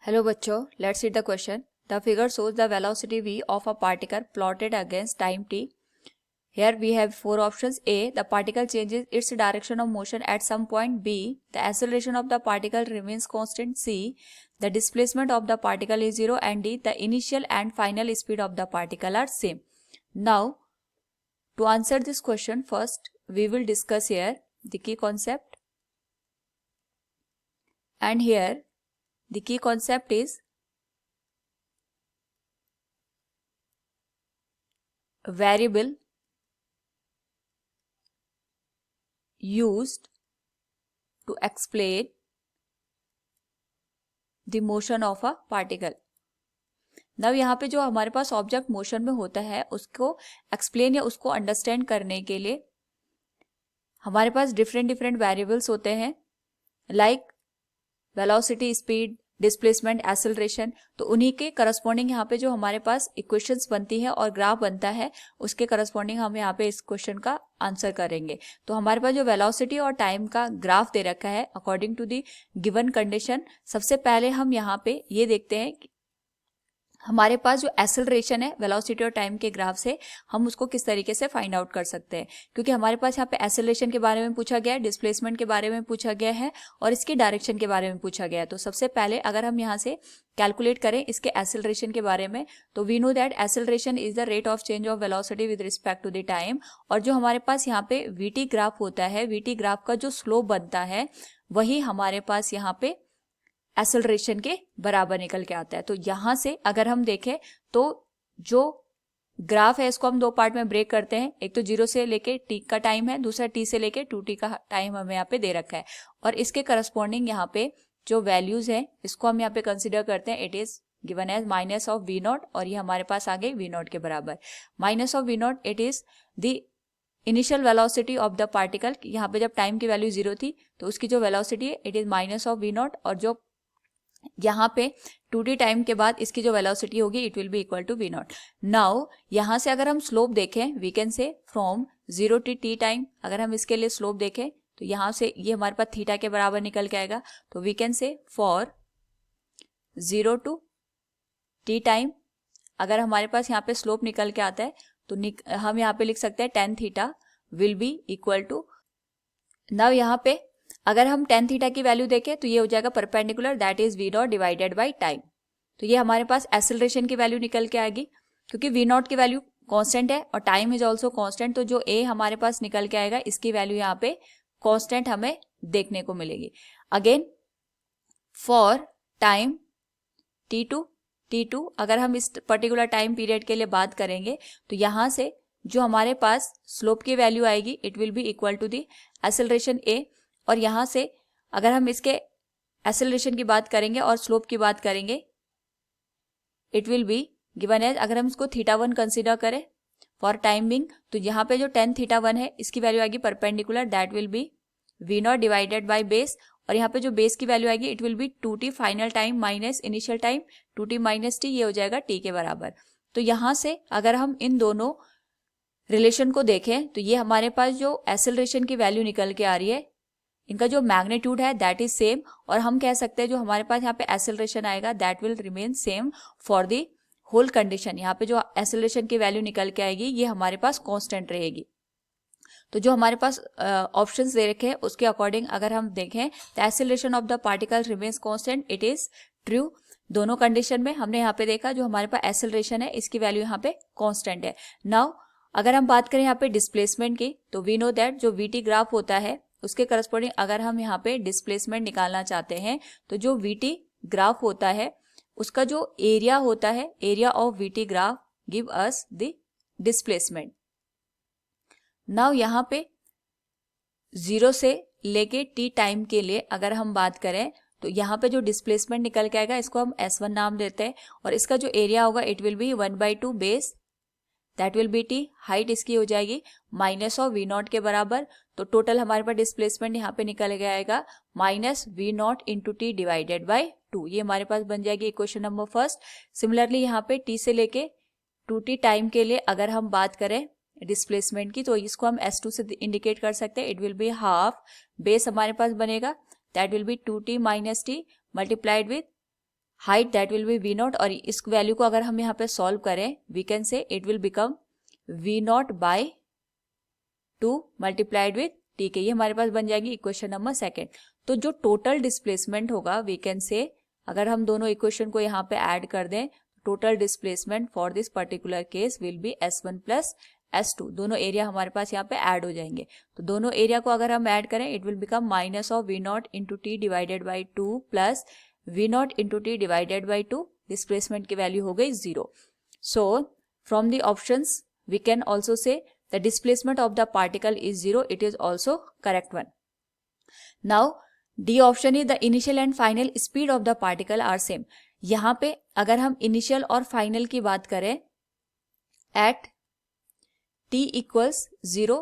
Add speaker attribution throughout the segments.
Speaker 1: Hello बच्चों, let's read the question. The figure shows the velocity v of a particle plotted against time t. Here we have four options. A. The particle changes its direction of motion at some point. B. The acceleration of the particle remains constant. C. The displacement of the particle is zero. And D. The initial and final speed of the particle are same. Now, to answer this question, first we will discuss here the key concept. And here the key concept is variable used to explain the motion of a particle. Now यहाँ पे जो हमारे पास object motion में होता है उसको explain या उसको अंडरस्टैंड करने के लिए हमारे पास डिफरेंट वेरिएबल्स होते हैं, like velocity, speed, displacement, acceleration. तो उन्हीं के करस्पॉन्डिंग यहाँ पे जो हमारे पास इक्वेशंस बनती है और ग्राफ बनता है उसके करस्पॉन्डिंग हम यहाँ पे इस क्वेश्चन का आंसर करेंगे. तो हमारे पास जो वेलोसिटी और टाइम का ग्राफ दे रखा है according to the given condition, सबसे पहले हम यहाँ पे ये देखते हैं कि हमारे पास जो एक्सेलरेशन है वेलोसिटी और टाइम के ग्राफ से हम उसको किस तरीके से फाइंड आउट कर सकते हैं, क्योंकि हमारे पास यहाँ पे एक्सेलरेशन के बारे में पूछा गया है, डिस्प्लेसमेंट के बारे में पूछा गया है और इसकी डायरेक्शन के बारे में पूछा गया है. तो सबसे पहले अगर हम यहाँ से कैलकुलेट करें इसके एक्सेलरेशन के बारे में, तो we know that acceleration is the rate of change of velocity with respect to the time. और जो हमारे पास यहाँ पे वीटी ग्राफ होता है, वीटी ग्राफ का जो स्लोप बनता है वही हमारे पास यहाँ पे एक्सेलरेशन के बराबर निकल के आता है. तो यहां से अगर हम देखें तो जो ग्राफ है इसको हम दो पार्ट में ब्रेक करते हैं. एक तो 0 से लेके t का टाइम है, दूसरा t से लेके 2t का टाइम हमें यहाँ पे दे रखा है. और इसके करस्पॉन्डिंग यहाँ पे जो वैल्यूज है इसको हम यहाँ पे कंसिडर करते हैं. It is given as minus of v naught और ये हमारे पास आ गई v नॉट के बराबर. Minus of v not it is the initial velocity of the particle. यहाँ पे जब टाइम की वैल्यू 0 थी तो उसकी जो वेलोसिटी है it is minus of v naught, और जो यहाँ पे 2t टाइम के बाद इसकी जो वेलोसिटी होगी it will be equal to v naught. Now यहाँ से अगर हम स्लोप देखें, we can say from 0 to t time, अगर हम इसके लिए स्लोप देखें तो यहाँ से ये हमारे पास थीटा के बराबर निकल के आएगा. तो we can say for 0 to t time अगर हमारे पास यहाँ पे स्लोप निकल के आता है तो हम यहाँ पे लिख सकते हैं tan theta will be equal to. Now यहाँ पे अगर हम tan थीटा की वैल्यू देखें तो ये हो जाएगा perpendicular, that is v not divided by time. तो ये हमारे पास एक्सेलरेशन की वैल्यू निकल के आएगी, क्योंकि v नॉट की वैल्यू कांस्टेंट है और टाइम इज आल्सो कांस्टेंट. तो जो a हमारे पास निकल के आएगा इसकी वैल्यू यहाँ पे कांस्टेंट हमें देखने को मिलेगी. अगेन फॉर टाइम t2 अगर हम इस पर्टिकुलर टाइम पीरियड के लिए बात करेंगे तो यहाँ से जो हमारे पास स्लोप की वैल्यू आएगी it will be equal to the acceleration a. और यहाँ से अगर हम इसके एक्सेलरेशन की बात करेंगे और स्लोप की बात करेंगे it will be given as, अगर हम इसको θ1 कंसीडर करें फॉर टाइम बिंग, तो यहाँ पे जो tan θ1 है इसकी वैल्यू आएगी perpendicular, that will B v not divided by base. और यहाँ पे जो बेस की वैल्यू आएगी it will be 2t final time minus initial time, 2t minus t, ये हो जाएगा t के बराबर. तो यहाँ से अगर हम इन दोनों रिलेशन को देखें तो ये हमारे पास जो एक्सेलरेशन की वैल्यू निकल के आ रही है इनका जो मैग्नीट्यूड है दैट इज सेम, और हम कह सकते हैं जो हमारे पास यहाँ पे एक्सेलरेशन आएगा that will remain same for the whole condition. यहाँ पे जो एक्सेलरेशन की वैल्यू निकल के आएगी ये हमारे पास कांस्टेंट रहेगी. तो जो हमारे पास ऑप्शंस दे रखे हैं उसके अकॉर्डिंग अगर हम देखें the acceleration of the particle remains constant, it is true. दोनों कंडीशन में हमने यहाँ पे देखा जो हमारे पास एक्सेलरेशन है इसकी वैल्यू यहाँ पे कांस्टेंट है. नाउ अगर हम बात करें यहाँ पे डिस्प्लेसमेंट की, तो वी नो दैट जो वीटी ग्राफ होता है उसके करस्पॉन्डिंग अगर हम यहाँ पे डिस्प्लेसमेंट निकालना चाहते हैं तो जो वीटी ग्राफ होता है उसका जो एरिया होता है, area of VT graph give us the displacement. Now यहाँ पे 0 से लेके t टाइम के लिए अगर हम बात करें तो यहाँ पे जो डिस्प्लेसमेंट निकल के आएगा इसको हम S1 नाम देते हैं, और इसका जो एरिया होगा it will B 1/2 base, that will B t. Height इसकी हो जाएगी माइनस ऑफ v नॉट के बराबर. तो टोटल हमारे पास डिस्प्लेसमेंट यहाँ पे निकल के आएगा minus v not into t divided by 2. ये हमारे पास बन जाएगी इक्वेशन नंबर फर्स्ट. सिमिलरली यहाँ पे t से लेके 2t टाइम के लिए अगर हम बात करें डिस्प्लेसमेंट की तो इसको हम S2 से इंडिकेट कर सकते हैं. It will be half, base हमारे पास बनेगा that will be 2t minus t multiplied with height that will be v naught, और इस वैल्यू को अगर हम यहाँ पे सॉल्व करें we can say it will become v naught by 2 multiplied with t के, ये हमारे पास बन जाएगी इक्वेशन नंबर सेकेंड। तो जो टोटल डिस्प्लेसमेंट होगा वी कैन से, अगर हम दोनों इक्वेशन को यहाँ पे ऐड कर दें, total displacement for this particular case will be S1 plus S2, दोनों एरिया हमारे पास यहाँ पे ऐड हो जाएंगे। तो दोनों एरिया को अगर हम ऐड करें it will become minus of v naught into t divided by 2 plus v naught into t divided by 2, displacement की वैल्यू हो गई 0। So from the options we can also say the displacement of the particle is 0, it is also correct one. Now D option is the initial and final speed of the particle are same. यहाँ पे अगर हम initial और final की बात करें at t equals 0,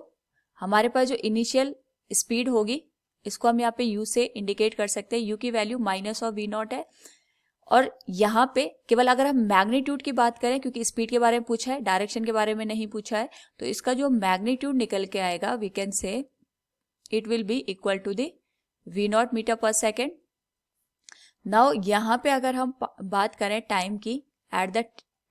Speaker 1: हमारे पास जो initial speed होगी इसको हम यहाँ पे u से इंडिकेट कर सकते हैं, u की value minus of v naught है। और यहाँ पे केवल अगर हम मैग्नीट्यूड की बात करें, क्योंकि स्पीड के बारे में पूछा है, डायरेक्शन के बारे में नहीं पूछा है, तो इसका जो मैग्नीट्यूड निकल के आएगा we can say it will be equal to the v naught metre per second. Now यहाँ पे अगर हम बात करें टाइम की एट द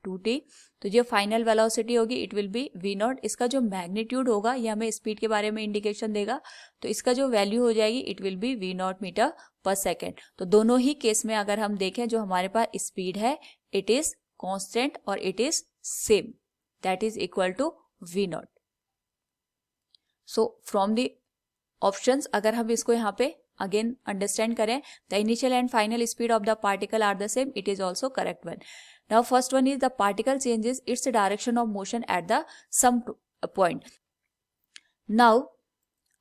Speaker 1: 2t, तो जो फाइनल वेलोसिटी होगी it will be v naught, इसका जो मैग्नीट्यूड होगा ये हमें स्पीड के बारे में इंडिकेशन देगा, तो इसका जो वैल्यू हो जाएगी it will be v naught metre per second. तो दोनों ही केस में अगर हम देखें जो हमारे पास स्पीड है इट इज कांस्टेंट और it is same, that is equal to v naught. So from the options अगर हम इसको यहाँ पे अगेन अंडरस्टैंड करें, the initial and final speed of the particle are the same, it is also correct one. Now first one is the particle changes its direction of motion at the some point. Now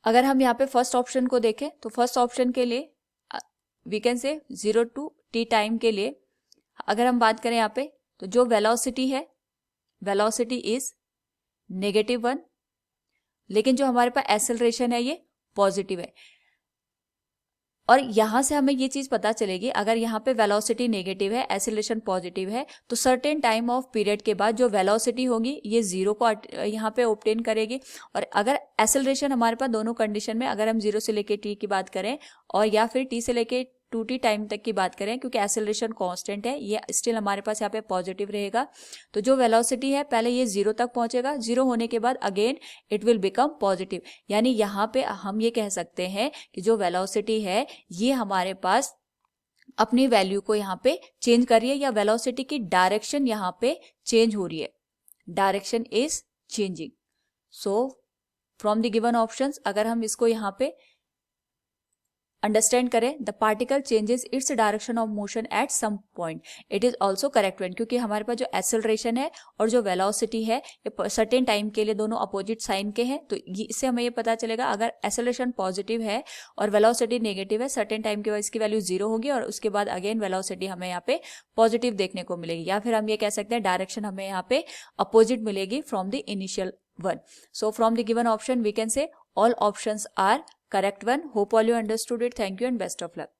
Speaker 1: अगर हम यहाँ पे first option को देखें तो first option के लिए we can से 0 to t टाइम के लिए अगर हम बात करें यहाँ पे तो जो वेलोसिटी है, वेलोसिटी इज -1, लेकिन जो हमारे पास एक्सेलरेशन है ये पॉजिटिव है। और यहां से हमें ये चीज पता चलेगी अगर यहाँ पे वेलोसिटी नेगेटिव है, एक्सेलरेशन पॉजिटिव है, तो सर्टेन टाइम ऑफ पीरियड के बाद जो वेलोसिटी होगी ये 0 को यहाँ पे ऑब्टेन करेगी। और अगर एक्सेलरेशन हमारे पास दोनों कंडीशन में, अगर हम 0 से लेके t की बात करें और या फिर t से लेके 2t टाइम तक की बात करें, क्योंकि एक्सेलरेशन कांस्टेंट है ये स्टिल हमारे पास यहाँ पे पॉजिटिव रहेगा, तो जो वेलोसिटी है पहले ये 0 तक पहुंचेगा, 0 होने के बाद again it will become positive. यानी यहाँ पे हम ये कह सकते हैं कि जो वेलोसिटी है ये हमारे पास अपनी वैल्यू को यहाँ पे चेंज कर रही है, या वेलोसिटी की डायरेक्शन यहाँ पे चेंज हो रही है, direction is changing. So from the given options अगर हम इसको यहाँ पे अंडरस्टैंड करें, the particle changes its direction of motion at some point, it is also correct one, क्योंकि हमारे पास जो एक्सेलरेशन है और जो वेलोसिटी है ये सर्टेन टाइम के लिए दोनों अपोजिट साइन के हैं। तो इससे हमें ये पता चलेगा अगर एक्सेलरेशन पॉजिटिव है और वेलोसिटी नेगेटिव है, सर्टेन टाइम के बाद इसकी वैल्यू 0 होगी और उसके बाद अगेन वेलोसिटी हमें यहाँ पे पॉजिटिव देखने को मिलेगी, या फिर हम ये कह सकते हैं डायरेक्शन हमें यहाँ पे अपोजिट मिलेगी from the initial one. So from the given option we can say all options are correct one. Hope all you understood it. Thank you and best of luck.